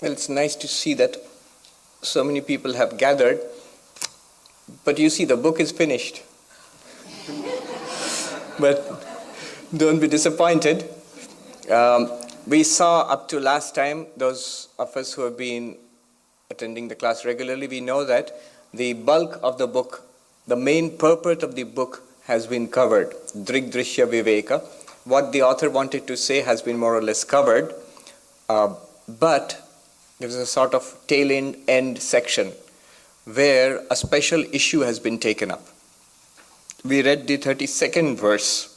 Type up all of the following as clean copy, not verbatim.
Well, it's nice to see that so many people have gathered, but you see, the book is finished. But don't be disappointed. We saw up to last time, those of us who have been attending the class regularly, we know that the bulk of the book, the main purport of the book has been covered. Drigdrishya Viveka. What the author wanted to say has been more or less covered, but there is a sort of tail end section where a special issue has been taken up. We read the 32nd verse.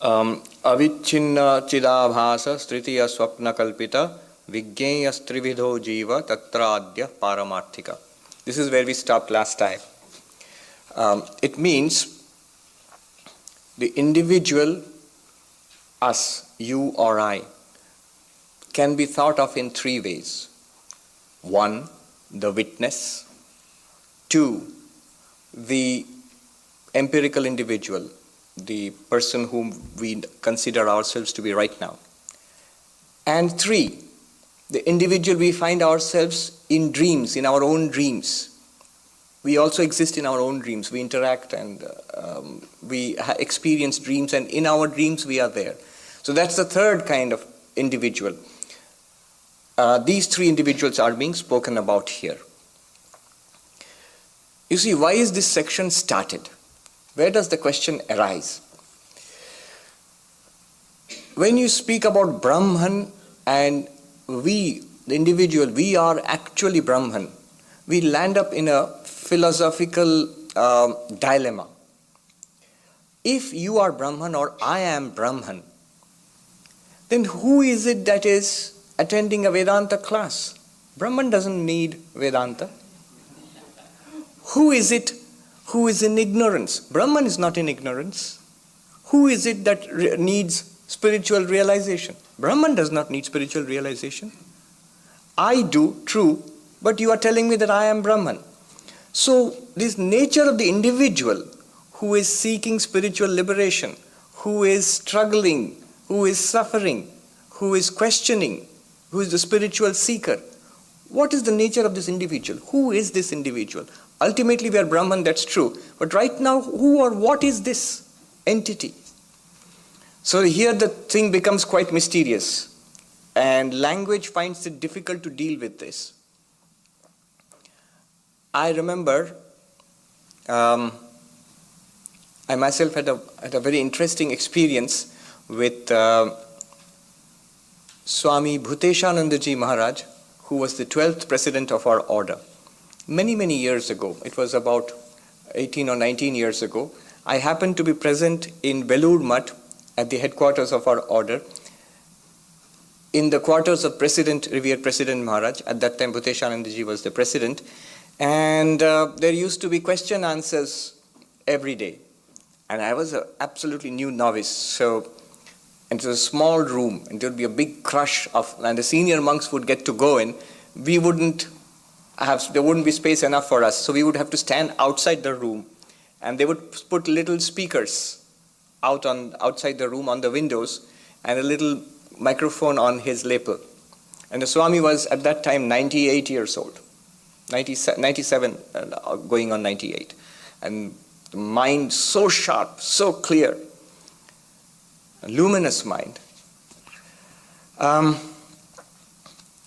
Avichinna chidabhasa stritiya swapna kalpita vigneya strividho jiva tatradya paramarthika. This is where we stopped last time. It means the individual, us, you or I, can be thought of in three ways. One, the witness. Two, the empirical individual, the person whom we consider ourselves to be right now. And three, the individual we find ourselves in dreams, in our own dreams. We also exist in our own dreams. We interact and we experience dreams, and in our dreams we are there. So that's the third kind of individual. These three individuals are being spoken about here. You see, why is this section started? Where does the question arise? When you speak about Brahman and we, the individual, we are actually Brahman, we land up in a philosophical dilemma. If you are Brahman or I am Brahman, then who is it that is attending a Vedanta class? Brahman doesn't need Vedanta. Who is it who is in ignorance? Brahman is not in ignorance. Who is it that needs spiritual realization? Brahman does not need spiritual realization. I do, true, but you are telling me that I am Brahman. So this nature of the individual who is seeking spiritual liberation, who is struggling, who is suffering, who is questioning, who is the spiritual seeker, what is the nature of this individual? Who is this individual? Ultimately we are Brahman, that's true. But right now, who or what is this entity? So here the thing becomes quite mysterious, and language finds it difficult to deal with this. I remember I myself had a very interesting experience with Swami Bhuteshanandaji Maharaj, who was the 12th president of our order. Many years ago, it was about 18 or 19 years ago, I happened to be present in Belur Mutt at the headquarters of our order, in the quarters of revered President Maharaj. At that time, Bhuteshanandaji was the president. And there used to be question answers every day. And I was an absolutely new novice. And it was a small room, and there would be a big crush and the senior monks would get to go in. There wouldn't be space enough for us. So we would have to stand outside the room, and they would put little speakers outside the room on the windows, and a little microphone on his lapel. And the Swami was at that time 98 years old. 97 going on 98, and the mind so sharp, so clear, a luminous mind. It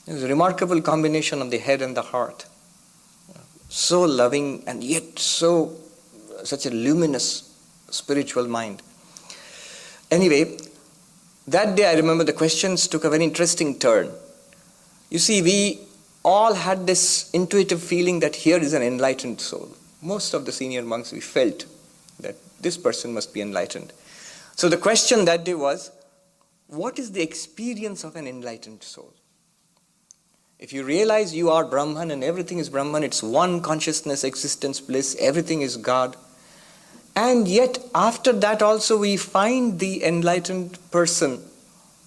was a remarkable combination of the head and the heart, so loving and yet such a luminous spiritual mind. Anyway, that day I remember the questions took a very interesting turn. You see, we all had this intuitive feeling that here is an enlightened soul. Most of the senior monks, we felt that this person must be enlightened. So the question that day was, what is the experience of an enlightened soul? If you realize you are Brahman and everything is Brahman, it's one consciousness, existence, bliss, everything is God. And yet after that also we find the enlightened person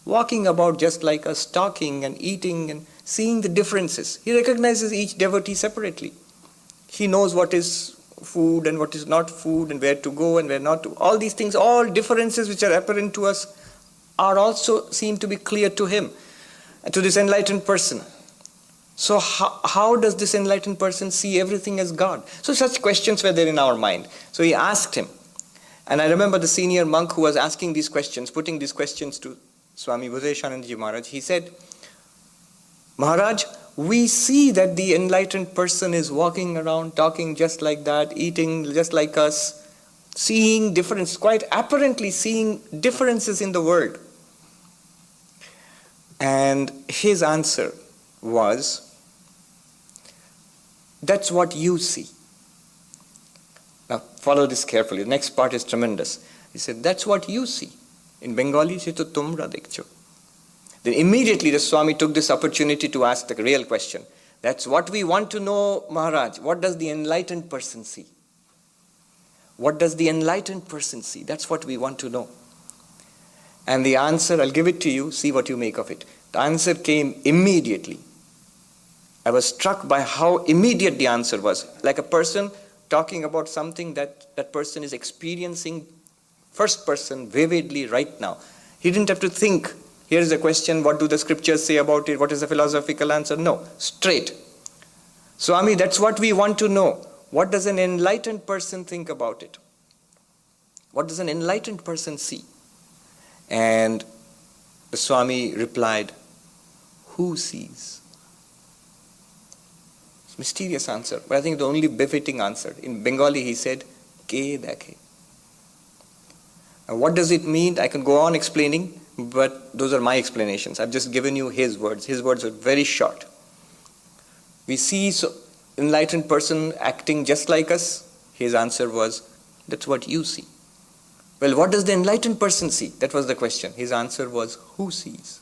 walking about just like us, talking and eating and seeing the differences. He recognizes each devotee separately. He knows what is food and what is not food, and where to go and where not to. All these things, all differences which are apparent to us are also seem to be clear to him. to this enlightened person. So how does this enlightened person see everything as God? So such questions were there in our mind. So he asked him. And I remember the senior monk who was asking these questions, putting these questions to Swami Bhudeshanandaji Maharaj. He said, Maharaj, we see that the enlightened person is walking around, talking just like that, eating just like us, seeing difference, quite apparently seeing differences in the world. And his answer was, that's what you see. Now follow this carefully. The next part is tremendous. He said, that's what you see. In Bengali, se to tumra dekhcho. Then immediately the Swami took this opportunity to ask the real question. That's what we want to know, Maharaj. What does the enlightened person see? What does the enlightened person see? That's what we want to know. And the answer, I'll give it to you, see what you make of it. The answer came immediately. I was struck by how immediate the answer was. Like a person talking about something that person is experiencing first person vividly right now. He didn't have to think, here's a question, what do the scriptures say about it, what is the philosophical answer? No, straight. Swami, that's what we want to know. What does an enlightened person think about it? What does an enlightened person see? And the Swami replied, who sees? It's a mysterious answer, but I think the only befitting answer. In Bengali he said, Ke dekhe. Now what does it mean? I can go on explaining, but those are my explanations. I've just given you his words. His words are very short. We see enlightened person acting just like us. His answer was, that's what you see. Well, what does the enlightened person see? That was the question. His answer was, who sees?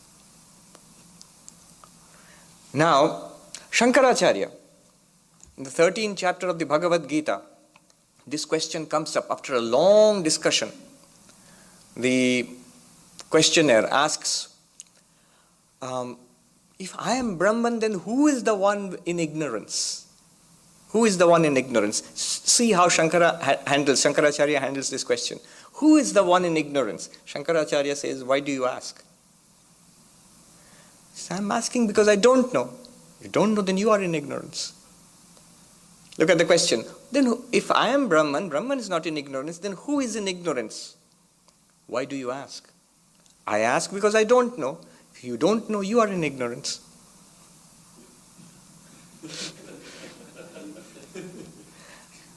Now, Shankaracharya, in the 13th chapter of the Bhagavad Gita, this question comes up after a long discussion. The questioner asks, if I am Brahman, then who is the one in ignorance? Who is the one in ignorance? See how Shankaracharya handles this question. Who is the one in ignorance? Shankaracharya says, why do you ask? He says, I'm asking because I don't know. You don't know, then you are in ignorance. Look at the question. Then if I am Brahman, Brahman is not in ignorance, then who is in ignorance? Why do you ask? I ask because I don't know. If you don't know, you are in ignorance.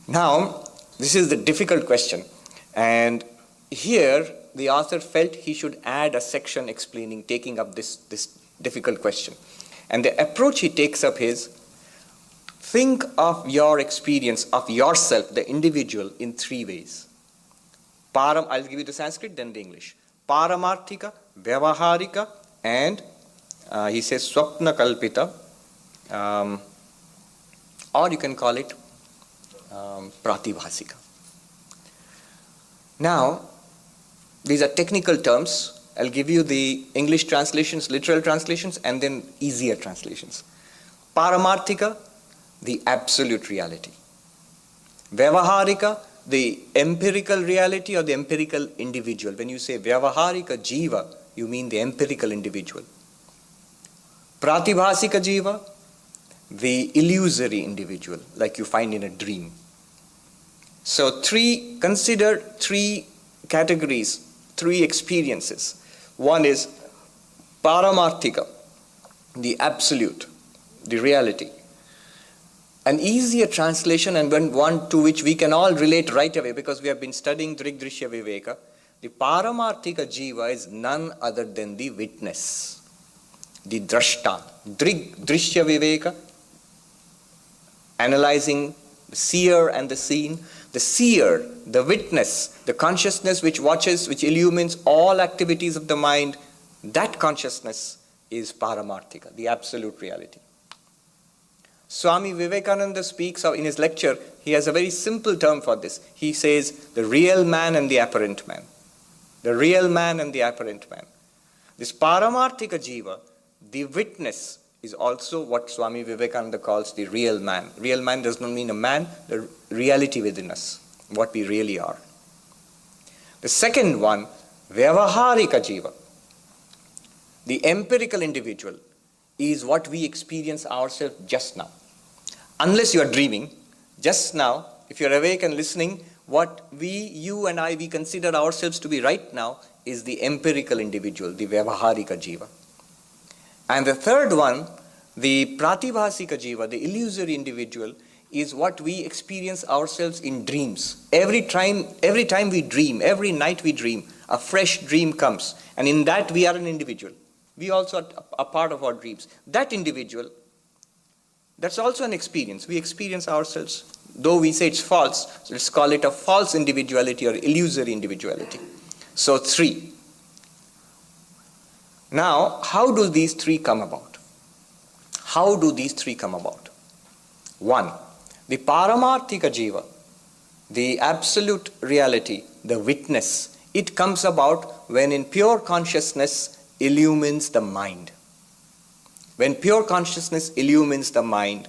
Now, this is the difficult question. And here, the author felt he should add a section explaining, taking up this difficult question. And the approach he takes up is, think of your experience of yourself, the individual, in three ways. I'll give you the Sanskrit, then the English. Paramarthika, Vyavaharika, and he says Swapna Kalpita, or you can call it Pratibhasika. Now, these are technical terms. I'll give you the English translations, literal translations, and then easier translations. Paramarthika, the absolute reality. Vyavaharika, the empirical reality or the empirical individual. When you say Vyavaharika Jiva, you mean the empirical individual. Pratibhasika Jiva, the illusory individual, like you find in a dream. So consider three categories, three experiences. One is Paramarthika, the absolute, the reality. An easier translation, and one to which we can all relate right away because we have been studying Drigdrishya Viveka. The Paramarthika Jiva is none other than the witness, the drashta. Drigdrishya Viveka, analyzing the seer and the seen. The seer, the witness, the consciousness which watches, which illumines all activities of the mind, that consciousness is Paramarthika, the absolute reality. Swami Vivekananda speaks of, in his lecture, he has a very simple term for this. He says, the real man and the apparent man. The real man and the apparent man. This Paramarthika Jiva, the witness, is also what Swami Vivekananda calls the real man. Real man does not mean a man, the reality within us, what we really are. The second one, Vyavaharika Jiva, the empirical individual. is what we experience ourselves just now. Unless you are dreaming, just now, if you're awake and listening, what you and I, we consider ourselves to be right now is the empirical individual, the Vyavaharika Jiva. And the third one, the Pratibhasika Jiva, the illusory individual, is what we experience ourselves in dreams. Every time we dream, every night we dream, a fresh dream comes. And in that we are an individual. We also are a part of our dreams. That individual, that's also an experience. We experience ourselves. Though we say it's false, let's call it a false individuality or illusory individuality. So 3. Now, how do these 3 come about? How do these 3 come about? 1. The Paramarthika Jiva, the absolute reality, the witness, it comes about when in pure consciousness illumines the mind. When pure consciousness illumines the mind,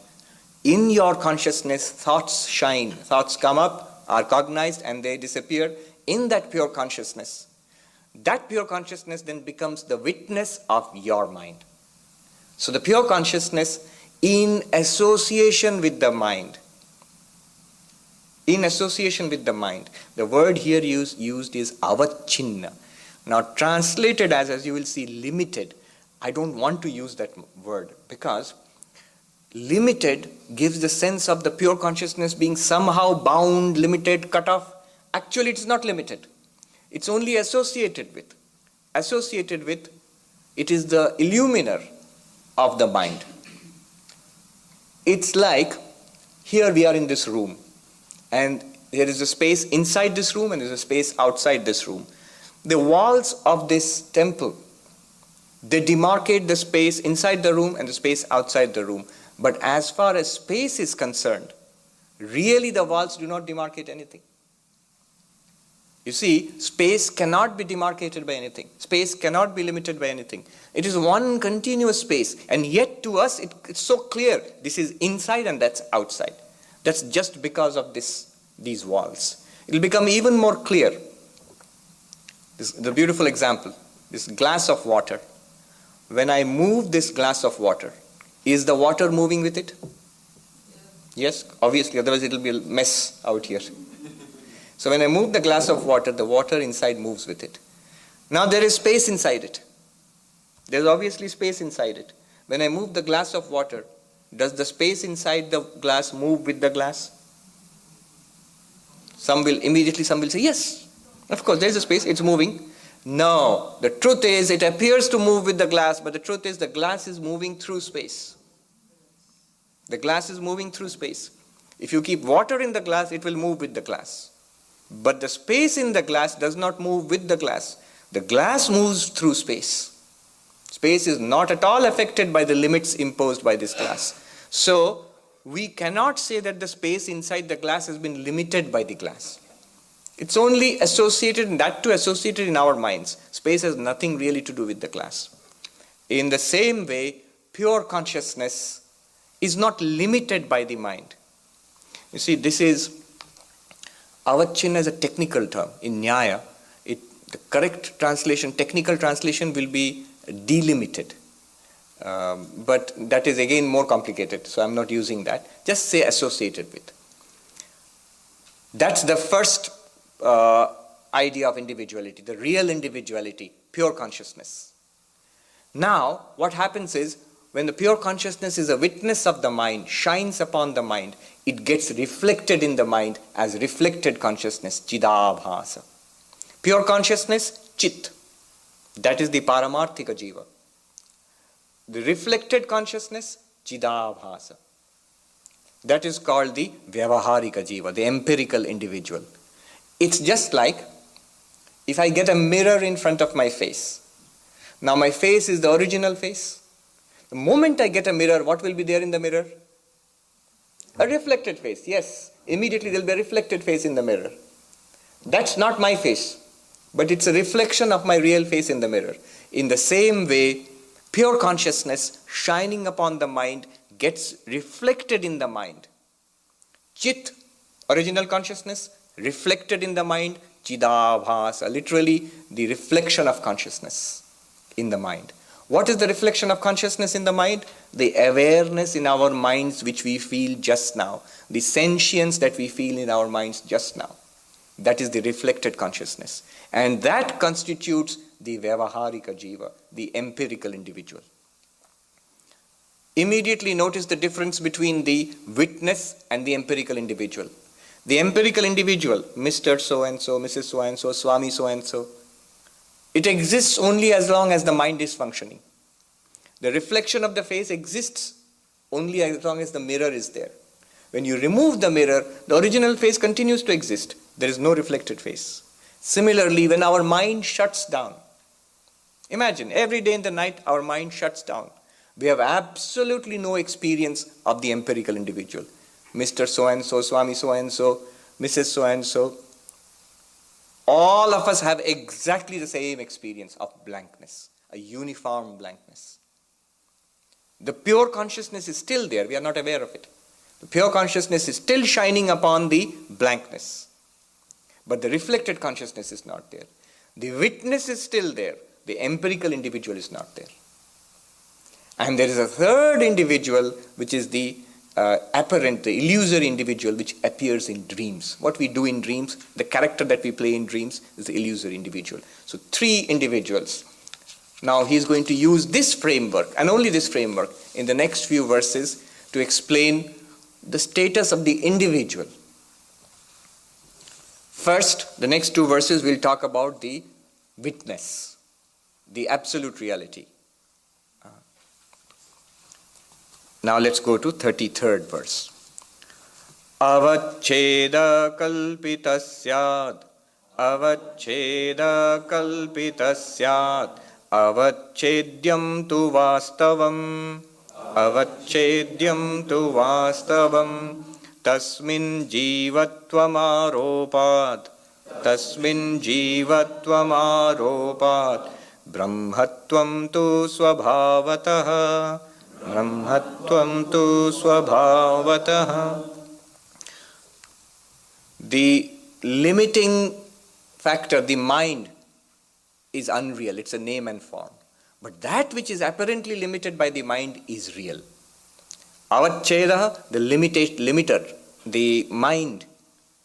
in your consciousness thoughts shine, thoughts come up, are cognized and they disappear in that pure consciousness. That pure consciousness then becomes the witness of your mind. So the pure consciousness in association with the mind, the word here used is avachinna. Now translated as you will see, limited. I don't want to use that word because limited gives the sense of the pure consciousness being somehow bound, limited, cut off. Actually, it is not limited. It's only associated with. It is the illuminer of the mind. It's like, here we are in this room, and there is a space inside this room and there is a space outside this room. The walls of this temple, they demarcate the space inside the room and the space outside the room. But as far as space is concerned, really the walls do not demarcate anything. You see, space cannot be demarcated by anything. Space cannot be limited by anything. It is one continuous space. And yet to us, it's so clear. This is inside and that's outside. That's just because of these walls. It will become even more clear. The beautiful example, this glass of water. When I move this glass of water, is the water moving with it? Yes, obviously, otherwise it will be a mess out here. So when I move the glass of water, the water inside moves with it. Now there is space inside it. There's obviously space inside it. When I move the glass of water, does the space inside the glass move with the glass? Some will say, yes, of course, there's a space, it's moving. No, the truth is it appears to move with the glass, but the truth is the glass is moving through space. The glass is moving through space. If you keep water in the glass, it will move with the glass. But the space in the glass does not move with the glass. The glass moves through space. Space is not at all affected by the limits imposed by this glass. So, we cannot say that the space inside the glass has been limited by the glass. It's only associated, and that too associated in our minds. Space has nothing really to do with the glass. In the same way, pure consciousness is not limited by the mind. You see, this is avachinna is a technical term. In Nyaya, the correct translation, technical translation will be delimited. But that is again more complicated, so I'm not using that. Just say associated with. That's the first idea of individuality, the real individuality, pure consciousness. Now, what happens is, when the pure consciousness is a witness of the mind, shines upon the mind, it gets reflected in the mind as reflected consciousness, chidabhasa. Pure consciousness, chit. That is the Paramarthika Jiva. The reflected consciousness, chidabhasa. That is called the Vyavaharika Jiva, the empirical individual. It's just like if I get a mirror in front of my face. Now my face is the original face. The moment I get a mirror, what will be there in the mirror? A reflected face, yes. Immediately there will be a reflected face in the mirror. That's not my face, but it's a reflection of my real face in the mirror. In the same way, pure consciousness shining upon the mind gets reflected in the mind. Chit, original consciousness, reflected in the mind, chidabhasa, literally the reflection of consciousness in the mind. What is the reflection of consciousness in the mind? The awareness in our minds which we feel just now. The sentience that we feel in our minds just now. That is the reflected consciousness. And that constitutes the Vyavaharika Jiva, the empirical individual. Immediately notice the difference between the witness and the empirical individual. The empirical individual, Mr. So-and-so, Mrs. So-and-so, Swami so-and-so, it exists only as long as the mind is functioning. The reflection of the face exists only as long as the mirror is there. When you remove the mirror, the original face continues to exist. There is no reflected face. Similarly, when our mind shuts down, imagine every day in the night our mind shuts down. We have absolutely no experience of the empirical individual. Mr. So-and-so, Swami so-and-so, Mrs. so-and-so. All of us have exactly the same experience of blankness, a uniform blankness. The pure consciousness is still there, we are not aware of it. The pure consciousness is still shining upon the blankness. But the reflected consciousness is not there. The witness is still there, the empirical individual is not there. And there is a third individual which is the apparent, the illusory individual which appears in dreams. What we do in dreams, the character that we play in dreams is the illusory individual. So three individuals. Now he is going to use this framework and only this framework in the next few verses to explain the status of the individual. First, the next two verses will talk about the witness, the absolute reality. Now let's go to 33rd verse. Avacheda kalpitasyad, avacheda kalpitasyad, avachedyam tu vastavam, avachedyam tu vastavam, tasmin jivatvam aropat, tasmin jivatvam aropat, brahmatvam tu swabhavatah, brahmatvam tu swabhavatah. The limiting factor, the mind, is unreal. It's a name and form. But that which is apparently limited by the mind is real. Avacheda, the limiter, the mind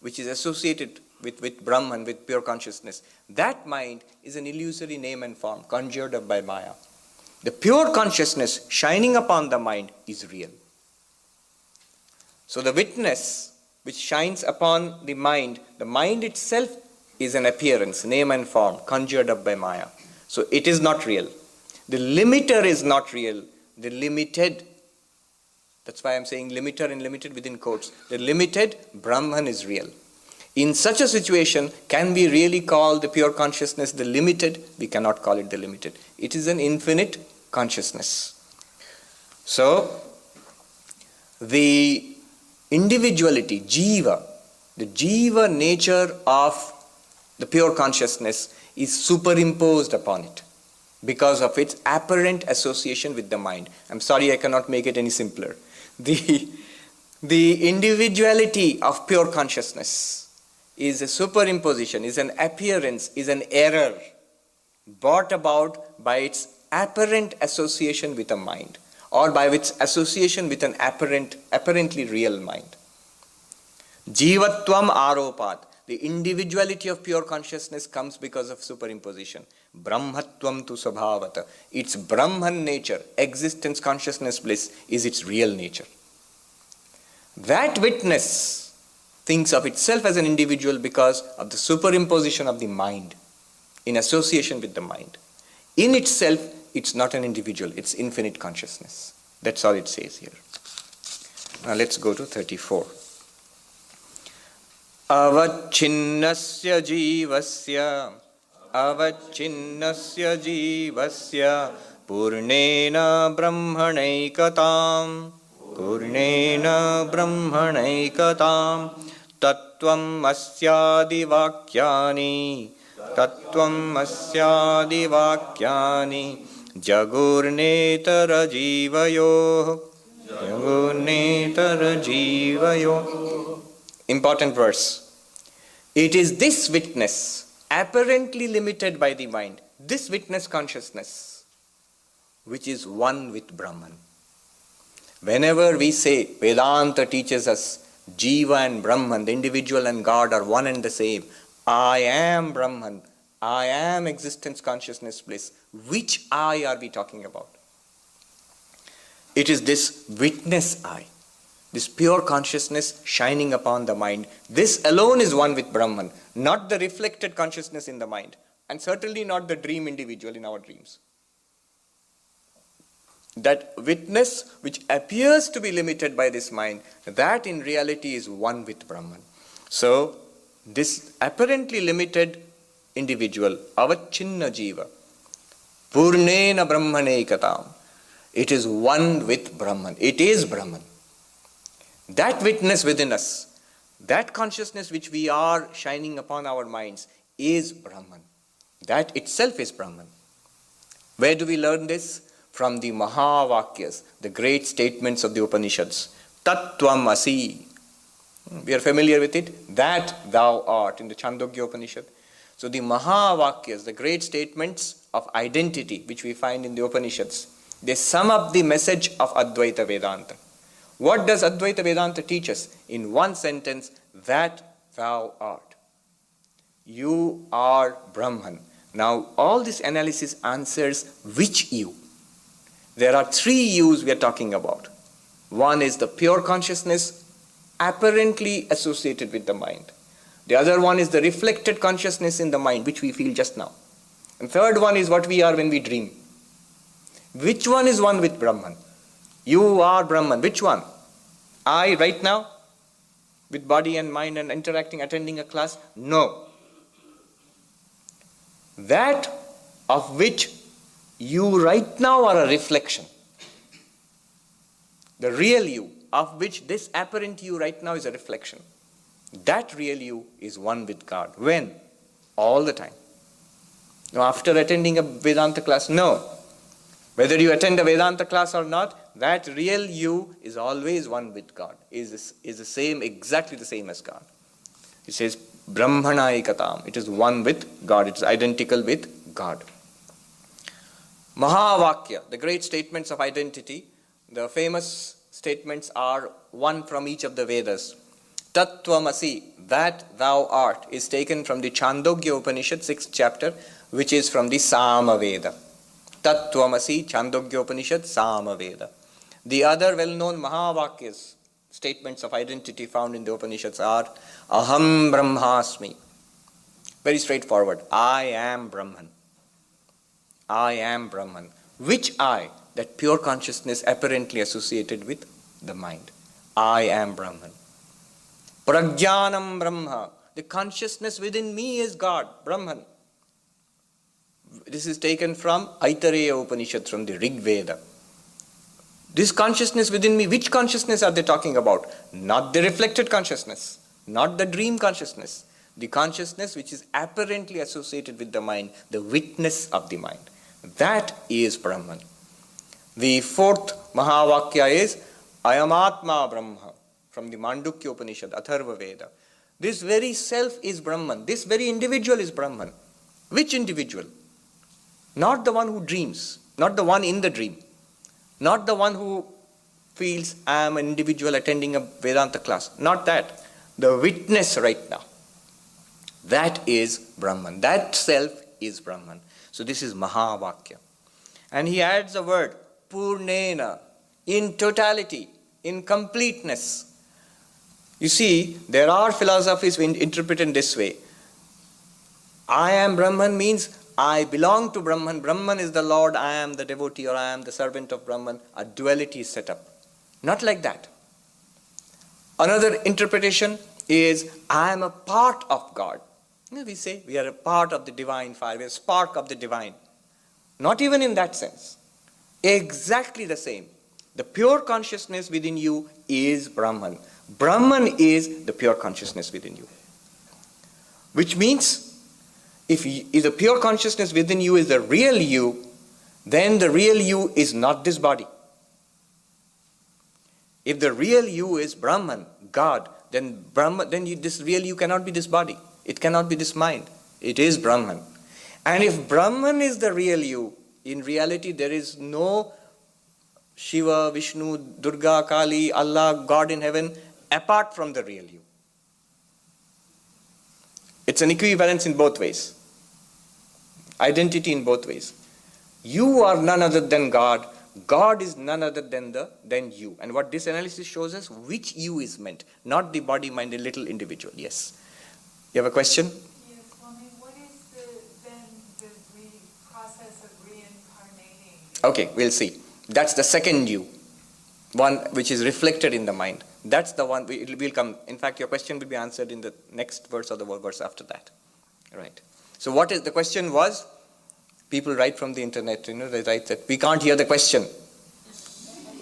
which is associated with Brahman, with pure consciousness, that mind is an illusory name and form conjured up by Maya. The pure consciousness shining upon the mind is real. So the witness which shines upon the mind itself is an appearance, name and form, conjured up by Maya. So it is not real. The limiter is not real. The limited, that's why I'm saying limiter and limited within quotes. The limited Brahman is real. In such a situation, can we really call the pure consciousness the limited? We cannot call it the limited. It is an infinite consciousness. So, the individuality, jiva, the jiva nature of the pure consciousness is superimposed upon it because of its apparent association with the mind. I'm sorry, I cannot make it any simpler. The individuality of pure consciousness is a superimposition, is an appearance, is an error brought about by its apparent association with a mind, or by its association with an apparently real mind. Jivatvam aropat. The individuality of pure consciousness comes because of superimposition. Brahmatvam tu sabhavata. Its Brahman nature, existence, consciousness, bliss, is its real nature. That witness thinks of itself as an individual because of the superimposition of the mind, in association with the mind. In itself, it's not an individual, it's infinite consciousness. That's all it says here. Now let's go to 34. Avachinnasya jivasya purnena brahmanaikatam tattvam asyadi vakyani jagurnetara jivayo. Important verse. It is this witness, apparently limited by the mind, this witness consciousness, which is one with Brahman. Whenever we say Vedanta teaches us Jiva and Brahman, the individual and God are one and the same. I am Brahman. I am existence, consciousness, bliss. Which I are we talking about? It is this witness I, this pure consciousness shining upon the mind. This alone is one with Brahman, not the reflected consciousness in the mind, and certainly not the dream individual in our dreams. That witness which appears to be limited by this mind, that in reality is one with Brahman. So, this apparently limited individual, avachinna jiva, purnena brahmanekatam, it is one with Brahman. It is Brahman. That witness within us, that consciousness which we are shining upon our minds is Brahman. That itself is Brahman. Where do we learn this? From the Mahavakyas, the great statements of the Upanishads. Tattvam asi. We are familiar with it. That thou art in the Chandogya Upanishad. So the Mahavakyas, the great statements of identity which we find in the Upanishads, they sum up the message of Advaita Vedanta. What does Advaita Vedanta teach us? In one sentence, that thou art. You are Brahman. Now all this analysis answers which you. There are three yous we are talking about. One is the pure consciousness apparently associated with the mind. The other one is the reflected consciousness in the mind which we feel just now. And third one is what we are when we dream. Which one is one with Brahman? You are Brahman. Which one? I right now? With body and mind and interacting, attending a class? No. That of which you right now are a reflection. The real you, of which this apparent you right now is a reflection. That real you is one with God. When? All the time. Now, after attending a Vedanta class? No. Whether you attend a Vedanta class or not, that real you is always one with God, is the same, exactly the same as God. It says, Brahmanaikatam. It is one with God. It is identical with God. Mahavakya, the great statements of identity, the famous statements are one from each of the Vedas. Tattvamasi, that thou art, is taken from the Chandogya Upanishad, 6th chapter, which is from the Samaveda. Tattvamasi, Chandogya Upanishad, Samaveda. The other well-known Mahavakyas, statements of identity found in the Upanishads are Aham Brahmasmi. Very straightforward. I am Brahman. I am Brahman. Which I? That pure consciousness apparently associated with the mind. I am Brahman. Prajnanam Brahma. The consciousness within me is God, Brahman. This is taken from Aitareya Upanishad, from the Rig Veda. This consciousness within me, which consciousness are they talking about? Not the reflected consciousness, not the dream consciousness. The consciousness which is apparently associated with the mind, the witness of the mind. That is Brahman. The fourth Mahavakya is Ayamatma Brahma, from the Mandukya Upanishad, Atharva Veda. This very self is Brahman. This very individual is Brahman. Which individual? Not the one who dreams, not the one in the dream, not the one who feels I am an individual attending a Vedanta class. Not that. The witness right now. That is Brahman. That self is Brahman. So this is Mahavakya. And he adds a word, Purnena, in totality, in completeness. You see, there are philosophies which interpret in this way. I am Brahman means I belong to Brahman. Brahman is the Lord, I am the devotee, or I am the servant of Brahman. A duality is set up. Not like that. Another interpretation is I am a part of God. We say we are a part of the divine fire, we are a spark of the divine. Not even in that sense. Exactly the same. The pure consciousness within you is Brahman. Brahman is the pure consciousness within you. Which means, if the pure consciousness within you is the real you, then the real you is not this body. If the real you is Brahman, God, then this real you cannot be this body. It cannot be this mind. It is Brahman. And if Brahman is the real you, In reality, there is no Shiva, Vishnu, Durga, Kali, Allah, God in heaven, apart from the real you. It's an equivalence in both ways. Identity in both ways. You are none other than God. God is none other than you. And what this analysis shows us, which you is meant, not the body, mind, a little individual. Yes. You have a question? Yes, Swami, what is the process of reincarnating? Okay, we'll see. That's the second you, one which is reflected in the mind. That's the one, it will come. In fact, your question will be answered in the next verse or the verse after that. Right. So what is, the question was, people write from the internet, they write that we can't hear the question.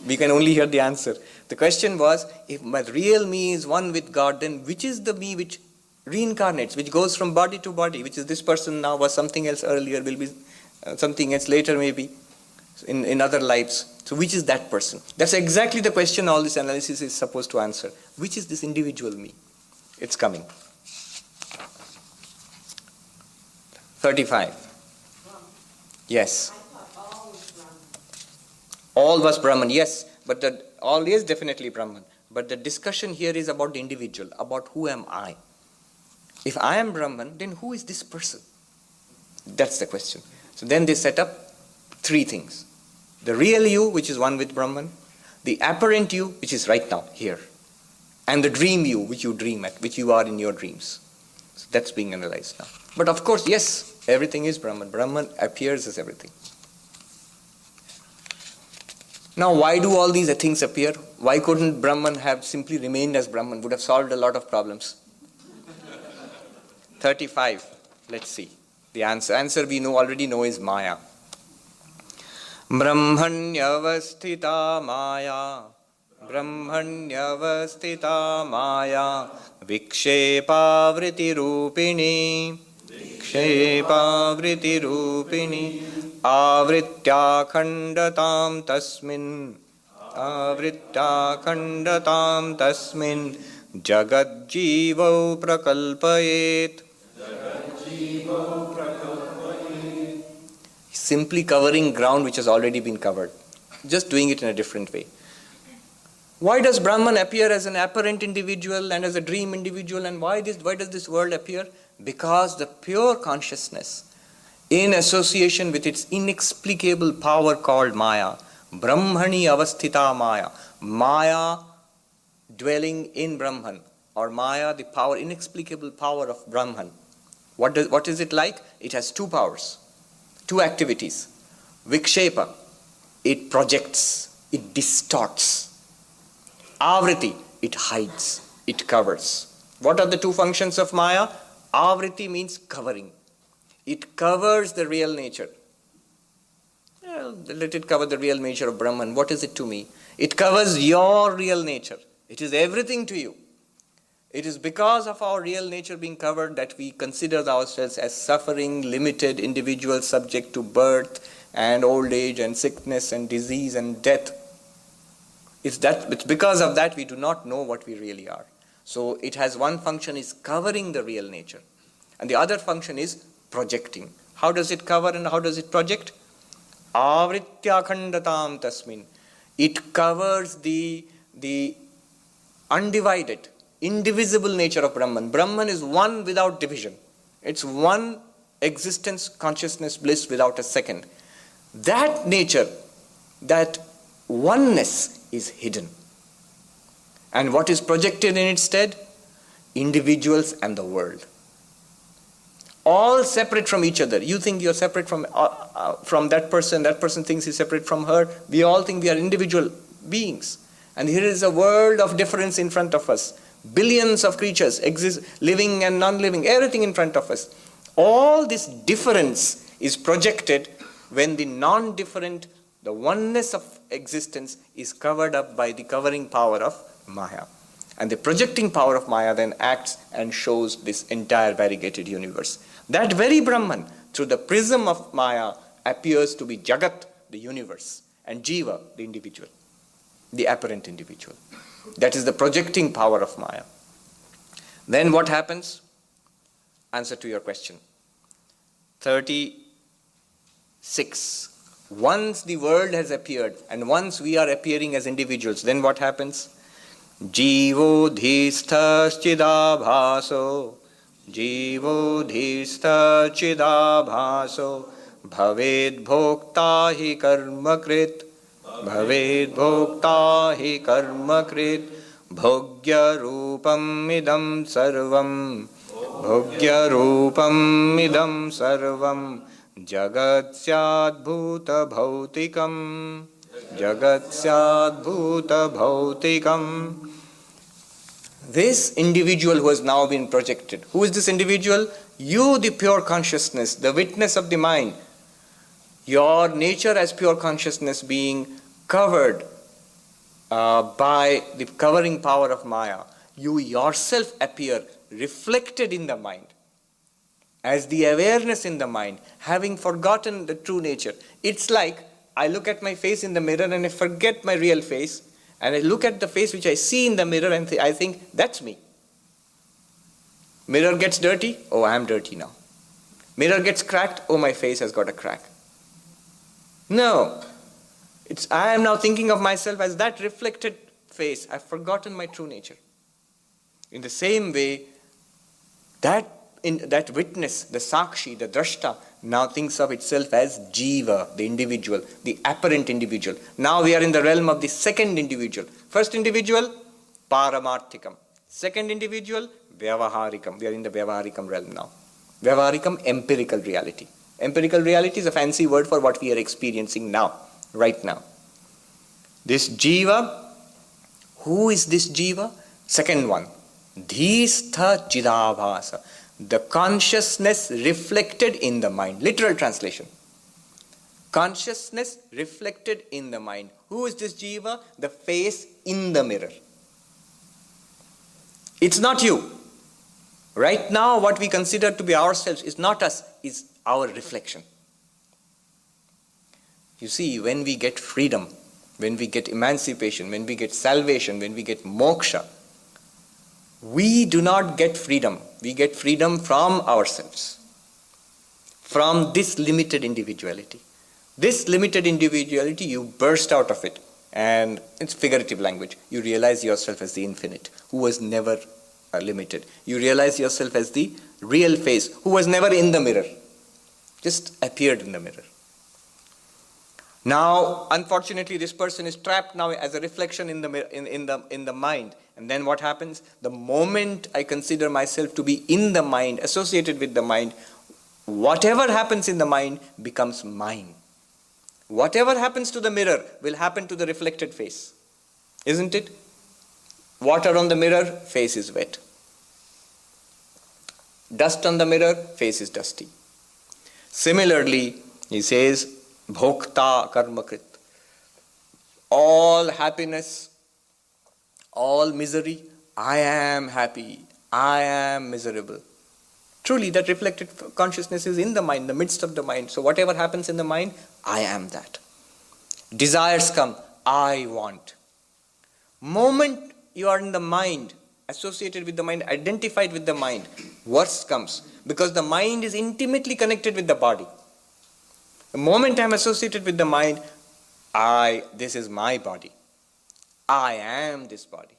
We can only hear the answer. The question was, if my real me is one with God, then which is the me which reincarnates, which goes from body to body, which is this person now, was something else earlier, will be something else later maybe, in other lives. So which is that person? That's exactly the question all this analysis is supposed to answer. Which is this individual me? It's coming. 35. Yes. All was Brahman, yes. But all is definitely Brahman. But the discussion here is about the individual, about who am I. If I am Brahman, then who is this person? That's the question. So then they set up three things. The real you, which is one with Brahman. The apparent you, which is right now, here. And the dream you, which you dream at, which you are in your dreams. So that's being analyzed now. But of course, yes, everything is Brahman. Brahman appears as everything. Now, why do all these things appear? Why couldn't Brahman have simply remained as Brahman? Would have solved a lot of problems. 35. Let's see. The answer we already know is Maya. Brahmanyavasthita Maya. Brahmanyavasthita Maya. Vikshepavriti Rupini. Vikshepavriti Rupini. Avritya khandatam tasmin. Avritya khandatam tasmin. Jagat jivo prakalpayet. Simply covering ground which has already been covered. Just doing it in a different way. Why does Brahman appear as an apparent individual and as a dream individual, and why does this world appear? Because the pure consciousness, in association with its inexplicable power called Maya, Brahmani avasthita Maya, Maya dwelling in Brahman, or Maya, the power, inexplicable power of Brahman. What is it like? It has two powers, two activities. Vikshepa, it projects, it distorts. Avriti, it hides, it covers. What are the two functions of Maya? Avriti means covering. It covers the real nature. Well, let it cover the real nature of Brahman. What is it to me? It covers your real nature. It is everything to you. It is because of our real nature being covered that we consider ourselves as suffering, limited individuals subject to birth and old age and sickness and disease and death. It's because of that we do not know what we really are. So it has one function is covering the real nature. And the other function is projecting. How does it cover and how does it project? Avritya khandatam tasmin. It covers the undivided, indivisible nature of Brahman. Brahman is one without division. It's one existence, consciousness, bliss without a second. That nature, that oneness is hidden. And what is projected in its stead? Individuals and the world. All separate from each other. You think you're separate from that person thinks he's separate from her. We all think we are individual beings. And here is a world of difference in front of us. Billions of creatures exist, living and non-living, everything in front of us. All this difference is projected when the non-different, the oneness of existence is covered up by the covering power of Maya. And the projecting power of Maya then acts and shows this entire variegated universe. That very Brahman, through the prism of Maya, appears to be Jagat, the universe, and Jiva, the individual, the apparent individual. That is the projecting power of Maya. Then what happens? Answer to your question. 36. Once the world has appeared and once we are appearing as individuals, then what happens? Jivo dhisthas chidabhaso, Jivo dhisthas chidabhaso, Bhaved bhokta hi karma krit, Bhaved bhokta hi karma krit, Bhogya rupam idam sarvam, Bhogya rupam idam sarvam, Jagat syad bhuta bhautikam, Jagat syad bhuta bhautikam. This individual who has now been projected, who is this individual? You, the pure consciousness, the witness of the mind, your nature as pure consciousness being covered by the covering power of Maya, you yourself appear reflected in the mind as the awareness in the mind, having forgotten the true nature. It's like I look at my face in the mirror and I forget my real face, and I look at the face which I see in the mirror and I think, that's me. Mirror gets dirty, oh, I am dirty now. Mirror gets cracked, oh, my face has got a crack. No, I am now thinking of myself as that reflected face. I've forgotten my true nature. In the same way, that witness, the sakshi, the drashta, now thinks of itself as jiva, the individual, the apparent individual. Now we are in the realm of the second individual. First individual, paramarthikam. Second individual, vyavaharikam. We are in the vyavaharikam realm now. Vyavaharikam, empirical reality. Empirical reality is a fancy word for what we are experiencing now, right now. This jiva, who is this jiva? Second one, dhistha chidabhasa. The consciousness reflected in the mind. Literal translation. Consciousness reflected in the mind. Who is this jiva? The face in the mirror. It's not you. Right now, what we consider to be ourselves is not us, is our reflection. You see, when we get freedom, when we get emancipation, when we get salvation, when we get moksha, we do not get freedom. We get freedom from ourselves, from this limited individuality. This limited individuality, you burst out of it, and it's figurative language. You realize yourself as the infinite, who was never limited. You realize yourself as the real face, who was never in the mirror, just appeared in the mirror. Now, unfortunately, this person is trapped now as a reflection in the mind. And then what happens? The moment I consider myself to be in the mind, associated with the mind, whatever happens in the mind becomes mine. Whatever happens to the mirror will happen to the reflected face. Isn't it? Water on the mirror, face is wet. Dust on the mirror, face is dusty. Similarly, he says, Bhokta karmakrit. All happiness, all misery, I am happy, I am miserable. Truly, that reflected consciousness is in the mind, the midst of the mind. So whatever happens in the mind, I am that. Desires come, I want. Moment you are in the mind, associated with the mind, identified with the mind, worse comes. Because the mind is intimately connected with the body. The moment I am associated with the mind, this is my body. I am this body.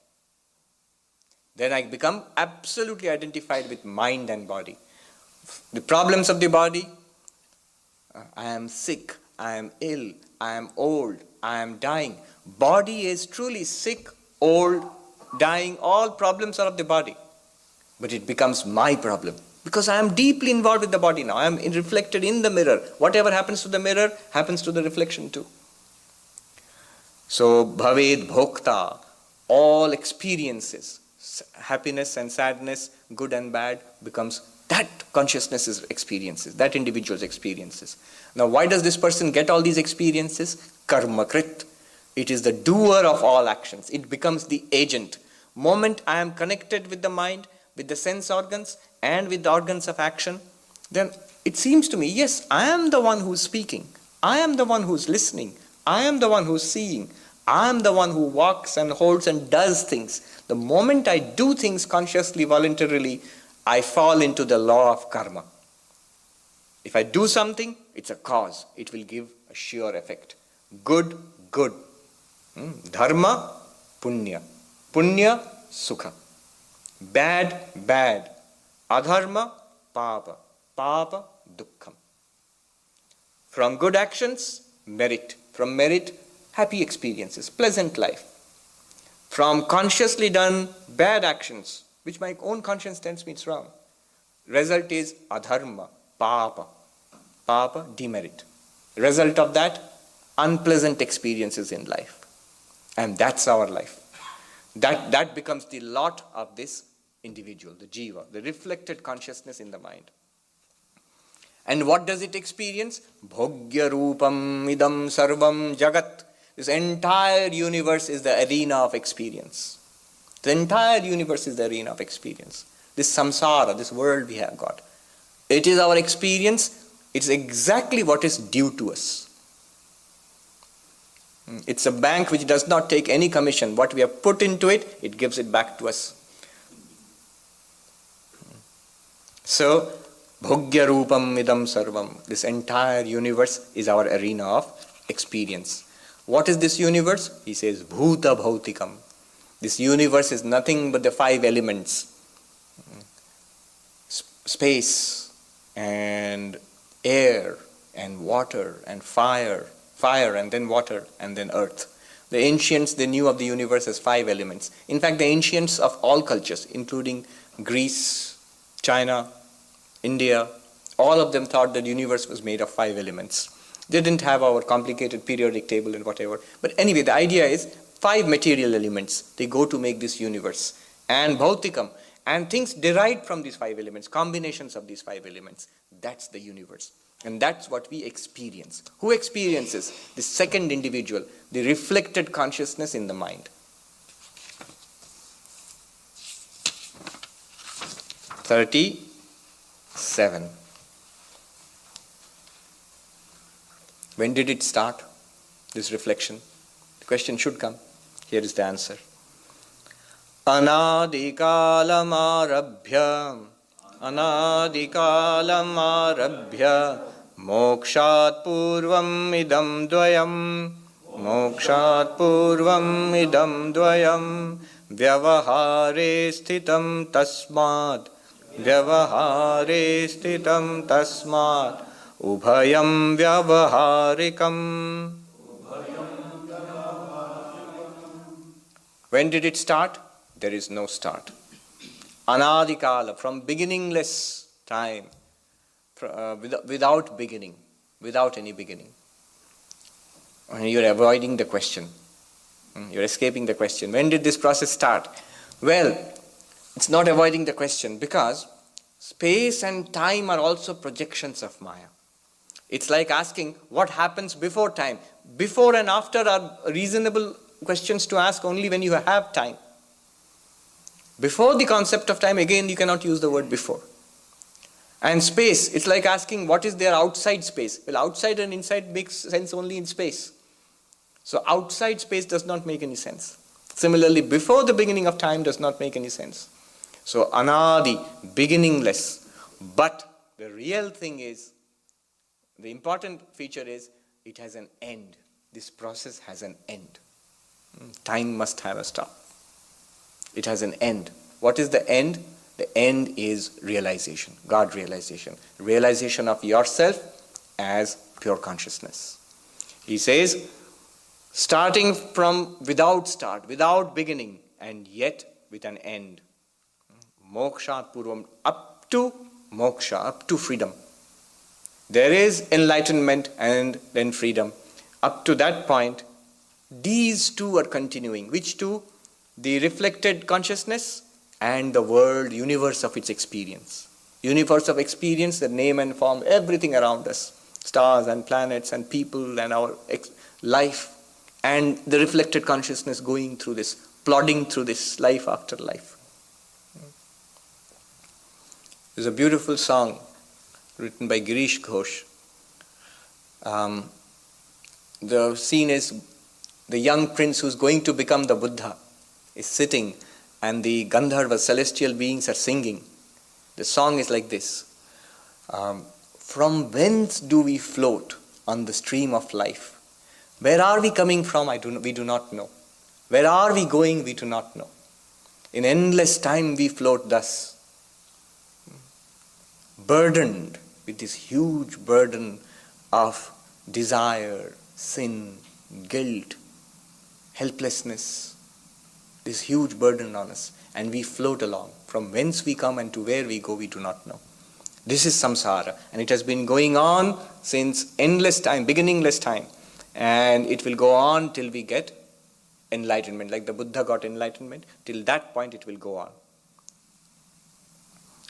Then I become absolutely identified with mind and body. The problems of the body, I am sick, I am ill, I am old, I am dying. Body is truly sick, old, dying, all problems are of the body. But it becomes my problem. Because I am deeply involved with the body now. I am reflected in the mirror. Whatever happens to the mirror happens to the reflection too. So, bhaved bhokta, all experiences, happiness and sadness, good and bad, becomes that consciousness's experiences, that individual's experiences. Now, why does this person get all these experiences? Karmakrit. It is the doer of all actions. It becomes the agent. Moment I am connected with the mind, with the sense organs, and with the organs of action, then it seems to me, yes, I am the one who's speaking. I am the one who's listening. I am the one who's seeing. I am the one who walks and holds and does things. The moment I do things consciously, voluntarily, I fall into the law of karma. If I do something, it's a cause. It will give a sure effect. Good, good. Dharma, punya. Punya, sukha. Bad, bad. Adharma, papa. Papa, dukkham. From good actions, merit. From merit, happy experiences, pleasant life. From consciously done bad actions, which my own conscience tells me it's wrong, result is adharma, papa. Papa, demerit. Result of that, unpleasant experiences in life. And that's our life. That becomes the lot of this individual, the jiva, the reflected consciousness in the mind. And what does it experience? Bhogya rupam idam sarvam jagat. This entire universe is the arena of experience. The entire universe is the arena of experience. This samsara, this world we have got. It is our experience. It's exactly what is due to us. It's a bank which does not take any commission. What we have put into it, it gives it back to us. So, Bhogya Rupam Idam Sarvam. This entire universe is our arena of experience. What is this universe? He says, Bhuta Bhautikam. This universe is nothing but the 5 elements. Space and air and water and fire and then water and then earth. The ancients, they knew of the universe as 5 elements. In fact, the ancients of all cultures, including Greece, China, India, all of them thought that the universe was made of 5 elements. They didn't have our complicated periodic table and whatever. But anyway, the idea is 5 material elements. They go to make this universe. And Bhautikam, and things derived from these 5 elements, combinations of these 5 elements. That's the universe. And that's what we experience. Who experiences? The second individual, the reflected consciousness in the mind. 37. When did it start, this reflection? The question should come. Here is the answer. Anadikalamarabhya mokshat purvam idam dvayam vyavahare sthitam tasmat ubhayam vyavaharikam. When did it start? There is no start. Anadikala, from beginningless time, without beginning, without any beginning. And you're avoiding the question. You're escaping the question. When did this process start? Well, it's not avoiding the question because space and time are also projections of Maya. It's like asking what happens before time. Before and after are reasonable questions to ask only when you have time. Before the concept of time, again, you cannot use the word before. And space, it's like asking what is there outside space. Well, outside and inside makes sense only in space. So outside space does not make any sense. Similarly, before the beginning of time does not make any sense. So anadi, beginningless. But the real thing is, the important feature is, it has an end. This process has an end. Time must have a stop. It has an end. What is the end? The end is realization, God realization. Realization of yourself as pure consciousness. He says, starting from without start, without beginning, and yet with an end. Mokshat purvam, up to moksha, up to freedom. There is enlightenment and then freedom. Up to that point, these two are continuing. Which two? The reflected consciousness and the world, universe of its experience. Universe of experience, the name and form, everything around us. Stars and planets and people and our life. And the reflected consciousness going through this, plodding through this life after life. There's a beautiful song written by Girish Ghosh. The scene is the young prince who's going to become the Buddha is sitting and the Gandharva celestial beings are singing. The song is like this. from whence do we float on the stream of life? Where are we coming from? We do not know. Where are we going? We do not know. In endless time we float thus, burdened with this huge burden of desire, sin, guilt, helplessness, this huge burden on us, and we float along. From whence we come and to where we go, we do not know. This is samsara, and it has been going on since endless time, beginningless time, and it will go on till we get enlightenment, like the Buddha got enlightenment. Till that point it will go on.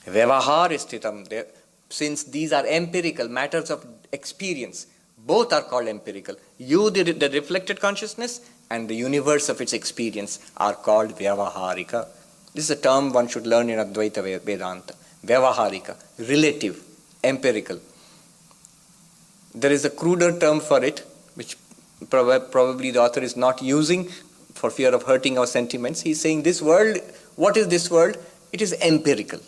Vyavahar sthitam, since these are empirical matters of experience, both are called empirical. You, the reflected consciousness, and the universe of its experience are called Vyavaharika. This is a term one should learn in Advaita Vedanta. Vyavaharika, relative, empirical. There is a cruder term for it, which probably the author is not using for fear of hurting our sentiments. He is saying this world, what is this world? It is empirical.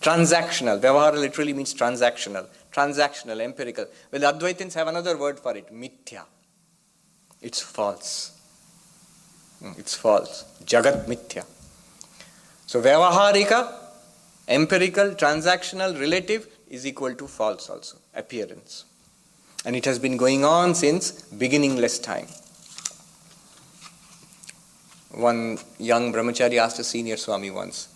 Transactional. Vyavahara literally means transactional. Transactional, empirical. Well, the Advaitins have another word for it, mithya. It's false. It's false. Jagat mithya. So Vyavaharika, empirical, transactional, relative is equal to false also, appearance. And it has been going on since beginningless time. One young brahmachari asked a senior Swami once,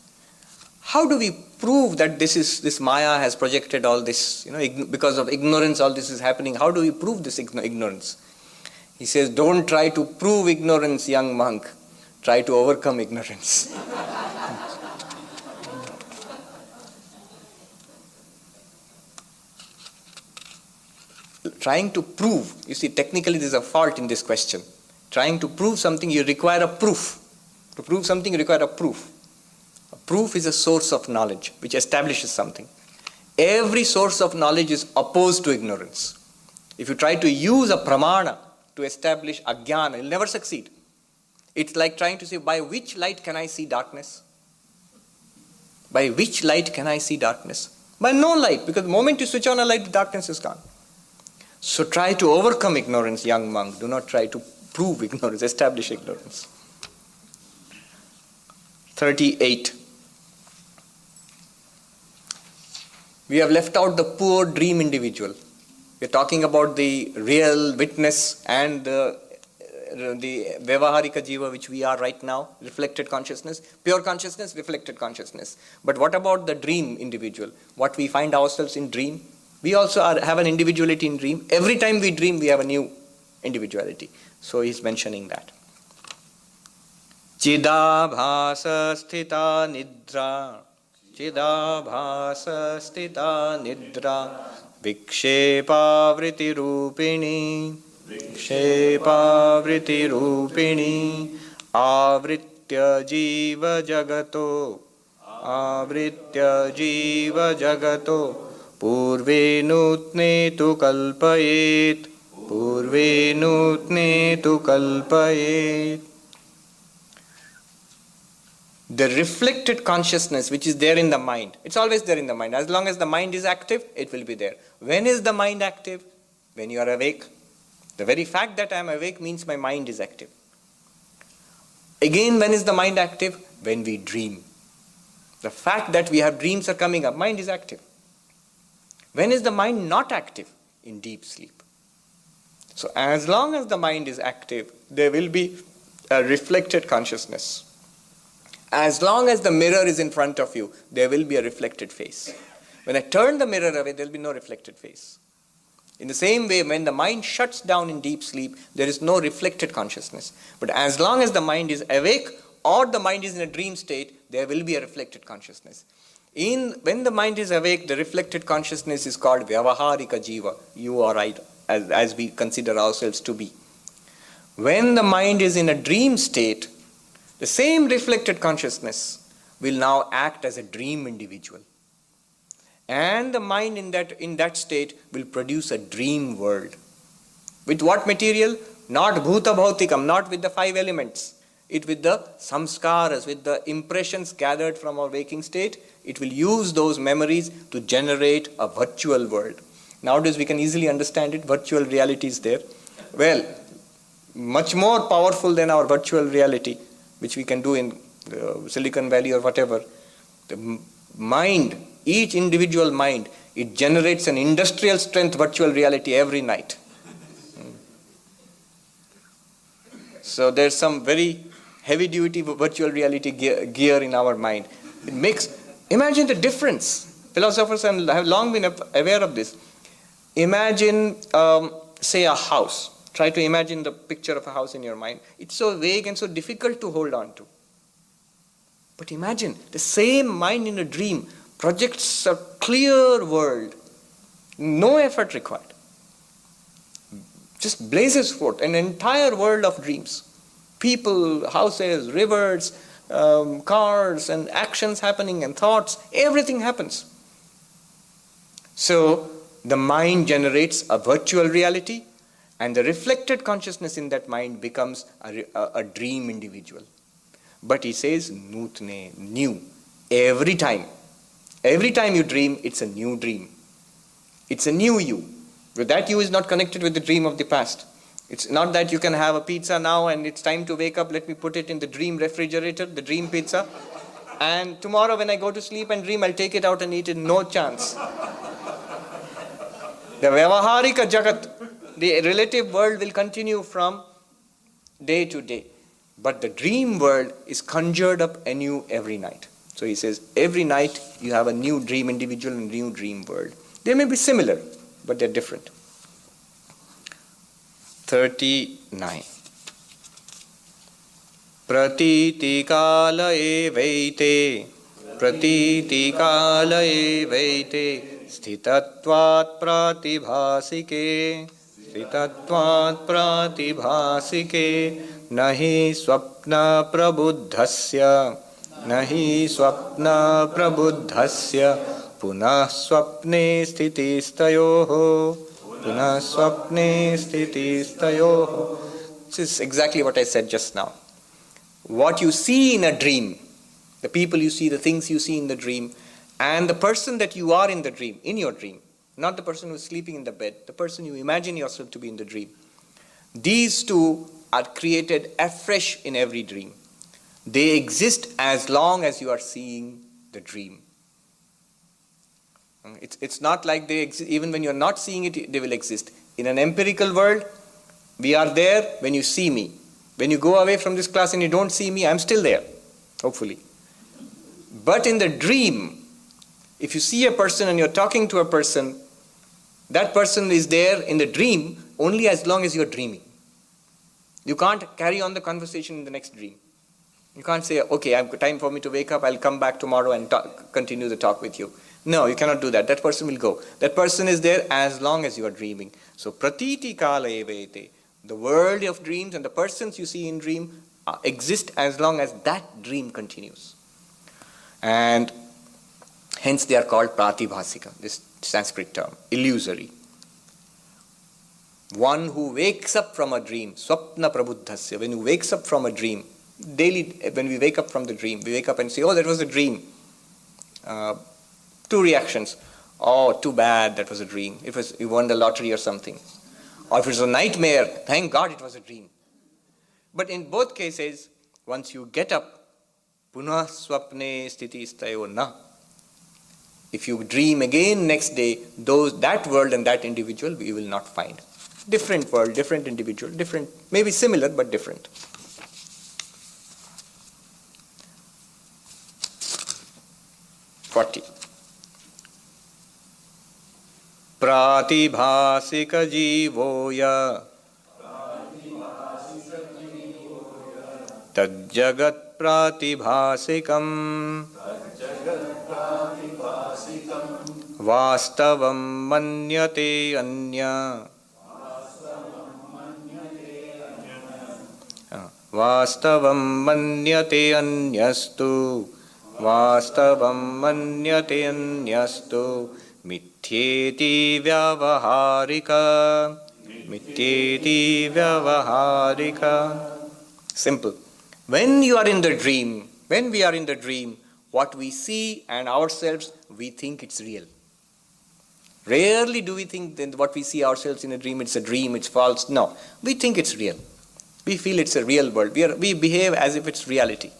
how do we prove that this Maya has projected all this, because of ignorance all this is happening? How do we prove this ignorance? He says, don't try to prove ignorance, young monk. Try to overcome ignorance. Trying to prove, you see, technically there's a fault in this question. Trying to prove something, you require a proof. To prove something, you require a proof. A proof is a source of knowledge which establishes something. Every source of knowledge is opposed to ignorance. If you try to use a pramana to establish ajnana, you'll never succeed. It's like trying to say, by which light can I see darkness? By which light can I see darkness? By no light, because the moment you switch on a light, the darkness is gone. So try to overcome ignorance, young monk. Do not try to prove ignorance, establish ignorance. 38. We have left out the poor dream individual. We are talking about the real witness and the Vyavaharika Jiva which we are right now, reflected consciousness, pure consciousness, reflected consciousness. But what about the dream individual? What we find ourselves in dream? We also have an individuality in dream. Every time we dream, we have a new individuality. So he's mentioning that. Chidabhasa sthita nidra, Chidabhasa sthita nidra, Vikshepa vritti rupini, Vikshepa vritti rupini, Avritya jiva jagato, Avritya jiva jagato, Purve nutne tu kalpayet, Purve nutne tu kalpayet. The reflected consciousness which is there in the mind, it's always there in the mind. As long as the mind is active, it will be there. When is the mind active? When you are awake. The very fact that I am awake means my mind is active. Again, when is the mind active? When we dream. The fact that we have dreams are coming up, mind is active. When is the mind not active? In deep sleep. So as long as the mind is active, there will be a reflected consciousness. As long as the mirror is in front of you, there will be a reflected face. When I turn the mirror away, there will be no reflected face. In the same way, when the mind shuts down in deep sleep, there is no reflected consciousness. But as long as the mind is awake or the mind is in a dream state, there will be a reflected consciousness. When the mind is awake, the reflected consciousness is called Vyavaharika Jiva. You or I, as we consider ourselves to be. When the mind is in a dream state, the same reflected consciousness will now act as a dream individual. And the mind in that state will produce a dream world. With what material? Not bhuta bhautikam, not with the 5 elements. it with the samskaras, with the impressions gathered from our waking state. It will use those memories to generate a virtual world. Nowadays we can easily understand it, virtual reality is there. Well, much more powerful than our virtual reality, which we can do in Silicon Valley or whatever. The mind, each individual mind, it generates an industrial strength virtual reality every night. So there's some very heavy duty virtual reality gear in our mind. It makes, imagine the difference. Philosophers have long been aware of this. Imagine, say, a house. Try to imagine the picture of a house in your mind. It's so vague and so difficult to hold on to. But imagine the same mind in a dream projects a clear world, no effort required. Just blazes forth an entire world of dreams. People, houses, rivers, cars, and actions happening, and thoughts, everything happens. So the mind generates a virtual reality, and the reflected consciousness in that mind becomes a dream individual. But he says, nutne, new. Every time you dream, it's a new dream. It's a new you. But that you is not connected with the dream of the past. It's not that you can have a pizza now and it's time to wake up, let me put it in the dream refrigerator, the dream pizza. And tomorrow when I go to sleep and dream, I'll take it out and eat it. No chance. The Vyavaharika Jagat, the relative world, will continue from day to day. But the dream world is conjured up anew every night. So he says, every night you have a new dream individual and new dream world. They may be similar, but they're different. 39. Pratiti kala evaite, pratiti kala evaite, sthitatvat pratibhasike, sthitatvat pratibhasike, nahi swapna prabuddhasya, nahi swapna prabuddhasya, punah swapne sthitistayoho, punah swapne sthitistayoho. This is exactly what I said just now. What you see in a dream, the people you see, the things you see in the dream, and the person that you are in the dream, in your dream, not the person who's sleeping in the bed, the person you imagine yourself to be in the dream. These two are created afresh in every dream. They exist as long as you are seeing the dream. It's not like they exist, even when you're not seeing it, they will exist. In an empirical world, we are there when you see me. When you go away from this class and you don't see me, I'm still there, hopefully. But in the dream, if you see a person and you're talking to a person, that person is there in the dream only as long as you're dreaming. You can't carry on the conversation in the next dream. You can't say, okay, I have time for me to wake up, I'll come back tomorrow and continue the talk with you. No, you cannot do that. That person will go. That person is there as long as you are dreaming. So, pratiti kala evete. The world of dreams and the persons you see in dream exist as long as that dream continues. And hence they are called pratibhasika, this Sanskrit term, illusory. One who wakes up from a dream, swapna prabuddhasya, when who wakes up from a dream, daily when we wake up from the dream, we wake up and say, oh, that was a dream. Two reactions. Oh, too bad, that was a dream. It was, you won the lottery or something. Or if it was a nightmare, thank God it was a dream. But in both cases, once you get up, punah swapne sthiti stayo na. If you dream again next day, that world and that individual you will not find. Different world, different individual, different, maybe similar but different. 40. प्रातिभासिक जीवोय तज्जगत् प्रातिभासिकम् वास्तवं मन्यते अन्य वास्तवं मन्यते अन्यस्तु वास्तवं मन्यते अन्यस्तु मिथ्येति व्यवहारिका मिथ्येति व्यवहारिका. Simple. When you are in the dream, when we are in the dream, what we see and ourselves, we think it's real. Rarely do we think that what we see ourselves in a dream, it's a dream, it's false. No, we think it's real. We feel it's a real world. We behave as if it's reality.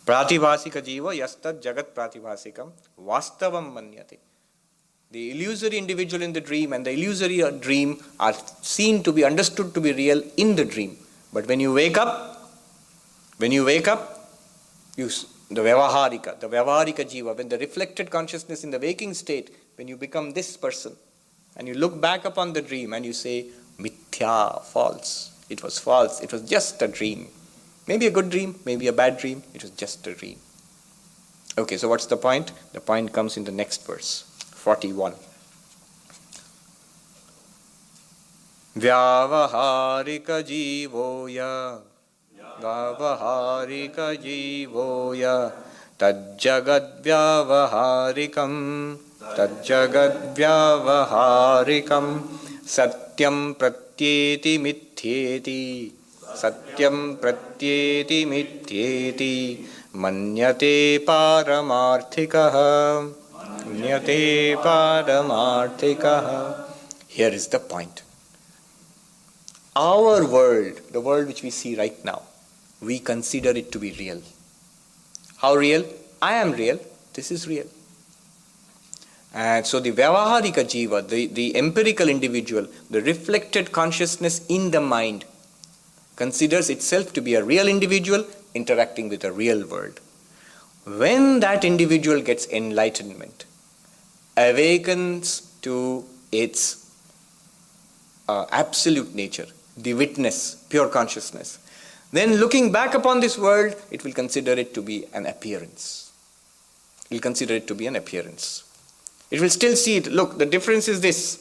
Pratibhasika jiva yastad jagat pratibhasikam vastavam manyate. The illusory individual in the dream and the illusory dream are seen to be understood to be real in the dream. But when you wake up, the Vyavaharika jiva, when the reflected consciousness in the waking state, when you become this person, and you look back upon the dream and you say, mithya, false. It was false. It was just a dream. Maybe a good dream, maybe a bad dream. It was just a dream. Okay, so what's the point? The point comes in the next verse, 41. Vyavaharika jivoya tajjagad vyavaharikam satyam pratyeti mithyeti manyate paramarthikah. Here is the point. Our world, the world which we see right now, we consider it to be real. How real? I am real. This is real. And so the Vyavaharika jiva, the empirical individual, the reflected consciousness in the mind, considers itself to be a real individual interacting with a real world. When that individual gets enlightenment, awakens to its absolute nature, the witness, pure consciousness, then looking back upon this world, it will consider it to be an appearance. It will consider it to be an appearance. It will still see it. Look, the difference is this.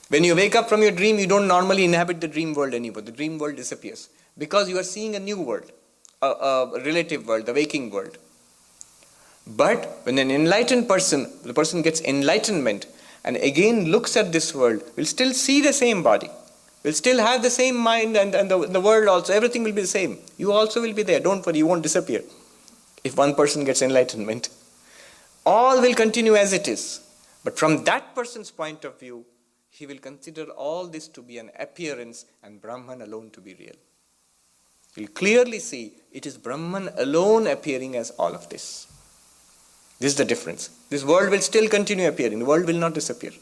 When you wake up from your dream, you don't normally inhabit the dream world anymore. The dream world disappears because you are seeing a new world, a relative world, the waking world. But when an enlightened person, the person gets enlightenment and again looks at this world, will still see the same body, will still have the same mind and the world also, everything will be the same. You also will be there. Don't worry, you won't disappear. If one person gets enlightenment, all will continue as it is. But from that person's point of view, he will consider all this to be an appearance and Brahman alone to be real. He will clearly see it is Brahman alone appearing as all of this. This is the difference. This world will still continue appearing. The world will not disappear.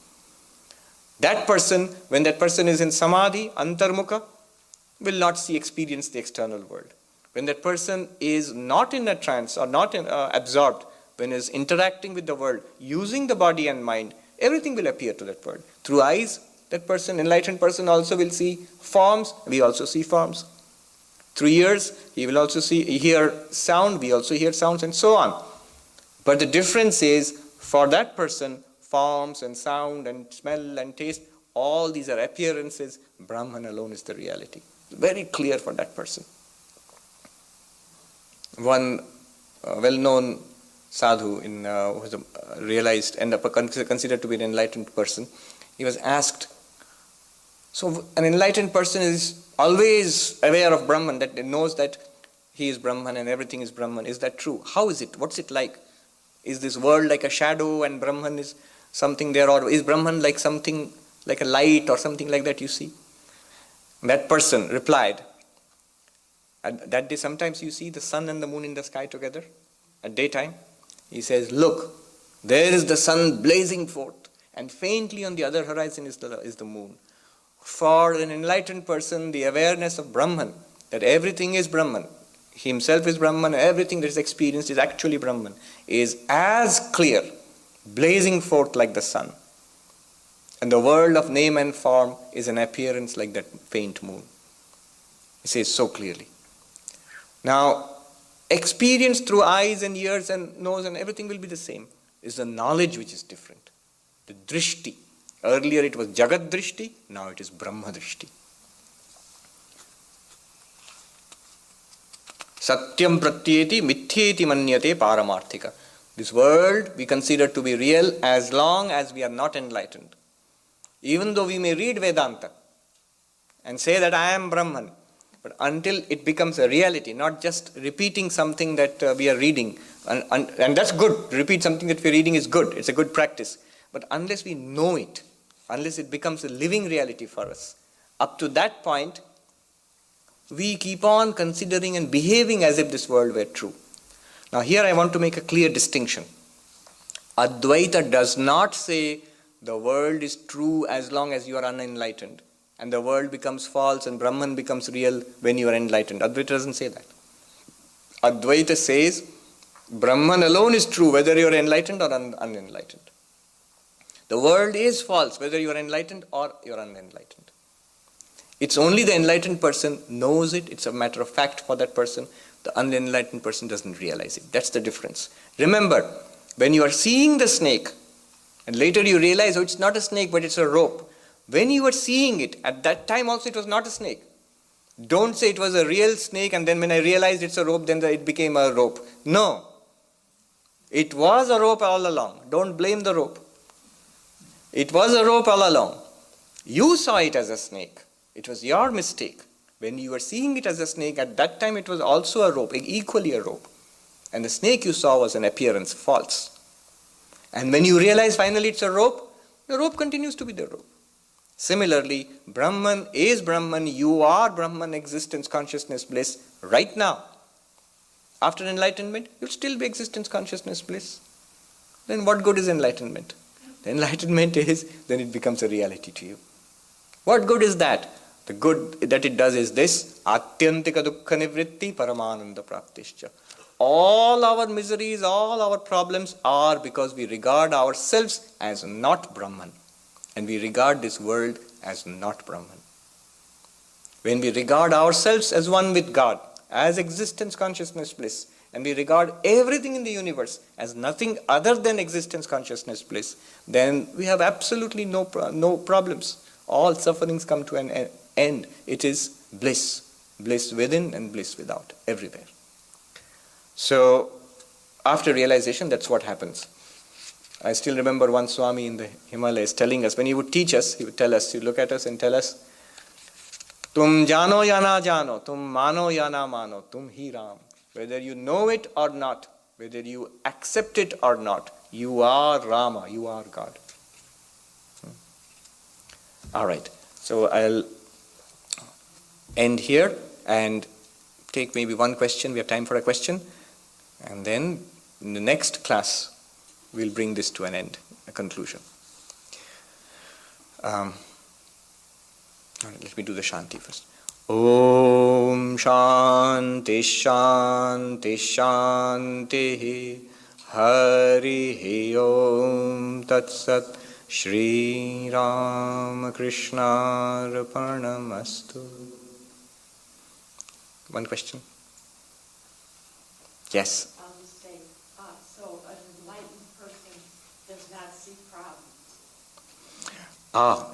That person, when that person is in samadhi, antarmukha, will not experience the external world. When that person is not in a trance or not absorbed, when he is interacting with the world, using the body and mind, everything will appear to that world. Through eyes, that person, enlightened person, also will see forms. We also see forms. Through ears, he will also hear sound. We also hear sounds, and so on. But the difference is, for that person, forms and sound and smell and taste, all these are appearances. Brahman alone is the reality. Very clear for that person. One well-known sadhu who was realized and considered to be an enlightened person, he was asked, so an enlightened person is always aware of Brahman, that knows that he is Brahman and everything is Brahman. Is that true? How is it? What's it like? Is this world like a shadow and Brahman is something there, or is Brahman like something like a light or something like that you see? That person replied, that day sometimes you see the sun and the moon in the sky together at daytime. He says, look, there is the sun blazing forth, and faintly on the other horizon is the moon. For an enlightened person, the awareness of Brahman, that everything is Brahman, he himself is Brahman, everything that is experienced is actually Brahman, is as clear, blazing forth like the sun. And the world of name and form is an appearance like that faint moon. He says so clearly. Now, experience through eyes and ears and nose and everything will be the same. It's the knowledge which is different. The drishti. Earlier it was Jagat drishti, now it is Brahma drishti. Satyam pratyeti mithyeti manyate paramarthika. This world we consider to be real as long as we are not enlightened. Even though we may read Vedanta and say that I am Brahman, But until it becomes a reality, not just repeating something that we are reading, and that's good. Repeat something that we're reading is good. It's a good practice. But unless we know it, unless it becomes a living reality for us, up to that point, we keep on considering and behaving as if this world were true. Now here I want to make a clear distinction. Advaita does not say the world is true as long as you are unenlightened, and the world becomes false and Brahman becomes real when you are enlightened. Advaita doesn't say that. Advaita says Brahman alone is true whether you are enlightened or unenlightened. The world is false whether you are enlightened or you are unenlightened. It's only the enlightened person knows it. It's a matter of fact for that person. The unenlightened person doesn't realize it. That's the difference. Remember, when you are seeing the snake, and later you realize, oh, it's not a snake, but it's a rope. When you were seeing it, at that time also it was not a snake. Don't say it was a real snake and then when I realized it's a rope, then it became a rope. No. It was a rope all along. Don't blame the rope. It was a rope all along. You saw it as a snake. It was your mistake. When you were seeing it as a snake, at that time it was also a rope, equally a rope. And the snake you saw was an appearance, false. And when you realize finally it's a rope, the rope continues to be the rope. Similarly, Brahman is Brahman, you are Brahman, existence, consciousness, bliss, right now. After enlightenment, you'll still be existence, consciousness, bliss. Then what good is enlightenment? The enlightenment is, then it becomes a reality to you. What good is that? The good that it does is this, Atyantika dukkha nivritti paramananda praptischa. All our miseries, all our problems are because we regard ourselves as not Brahman. And we regard this world as not Brahman. When we regard ourselves as one with God, as existence, consciousness, bliss, and we regard everything in the universe as nothing other than existence, consciousness, bliss, then we have absolutely no problems. All sufferings come to an end. It is bliss. Bliss within and bliss without, everywhere. So, after realization, that's what happens. I still remember one Swami in the Himalayas telling us, when he would teach us, he would tell us, he would look at us and tell us, Tum jano ya na jano, tum mano ya na mano, tum hi Ram. Whether you know it or not, whether you accept it or not, you are Rama, you are God. All right, so I'll end here and take maybe one question. We have time for a question. And then in the next class, we'll bring this to an end, a conclusion. All right, let me do the Shanti first. Om Shanti Shanti Shanti Hari Om Tat Sat Shri Ram Krishna Arpanamastu. One question? Yes. I'll just say, so an enlightened person does not see problems.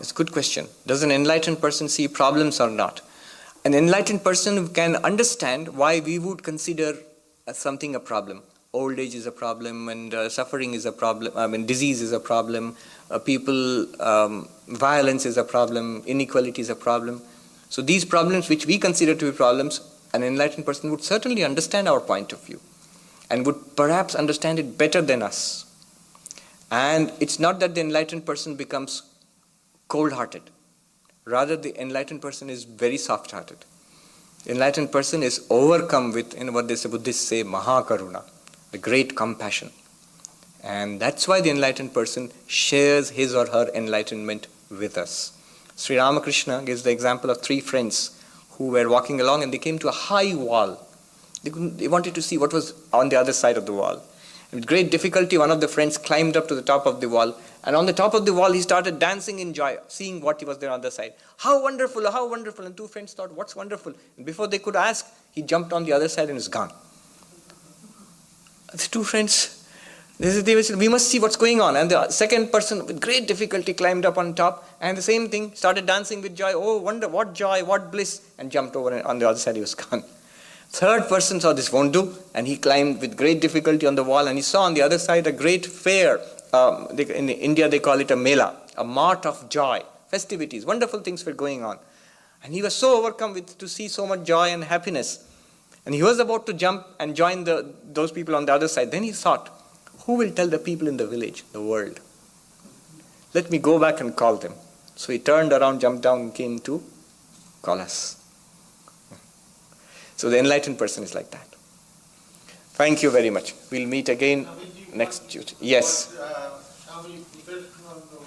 It's a good question. Does an enlightened person see problems or not? An enlightened person can understand why we would consider something a problem. Old age is a problem, and suffering is a problem. Disease is a problem. Violence is a problem. Inequality is a problem. So these problems which we consider to be problems, an enlightened person would certainly understand our point of view and would perhaps understand it better than us. And it's not that the enlightened person becomes cold-hearted. Rather, the enlightened person is very soft-hearted. The enlightened person is overcome with, what the Buddhists say, Mahakaruna, the great compassion. And that's why the enlightened person shares his or her enlightenment with us. Sri Ramakrishna gives the example of three friends who were walking along and they came to a high wall. They wanted to see what was on the other side of the wall. And with great difficulty, one of the friends climbed up to the top of the wall, and on the top of the wall he started dancing in joy, seeing what was there on the side. How wonderful, how wonderful. And two friends thought, what's wonderful? And before they could ask, he jumped on the other side and is gone. The two friends, they said, we must see what's going on. And the second person with great difficulty climbed up on top, and the same thing, started dancing with joy. Oh, wonder, what joy, what bliss. And jumped over, and on the other side he was gone. Third person saw this won't do, and he climbed with great difficulty on the wall, and he saw on the other side a great fair. In India they call it a mela, a mart of joy, festivities, wonderful things were going on. And he was so overcome to see so much joy and happiness. And he was about to jump and join those people on the other side. Then he thought, who will tell the people in the village, the world? Let me go back and call them. So he turned around, jumped down, and came to call us. So the enlightened person is like that. Thank you very much. We'll meet again next Tuesday. Yes. Swami Vivekananda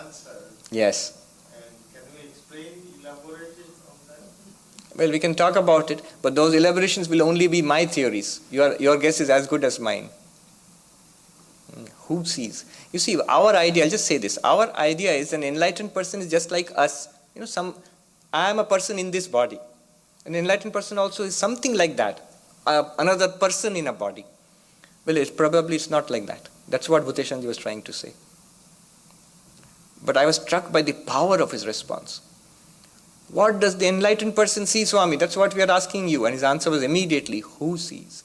answered, Yes. and can you explain, elaborate it on that? Well, we can talk about it, but those elaborations will only be my theories. Your guess is as good as mine. Who sees? You see, our idea, I'll just say this, our idea is an enlightened person is just like us. I am a person in this body. An enlightened person also is something like that, another person in a body. Well, it's not like that. That's what Bhuteshanji was trying to say. But I was struck by the power of his response. What does the enlightened person see, Swami? That's what we are asking you. And his answer was immediately, who sees?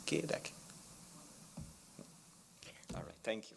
All right, thank you.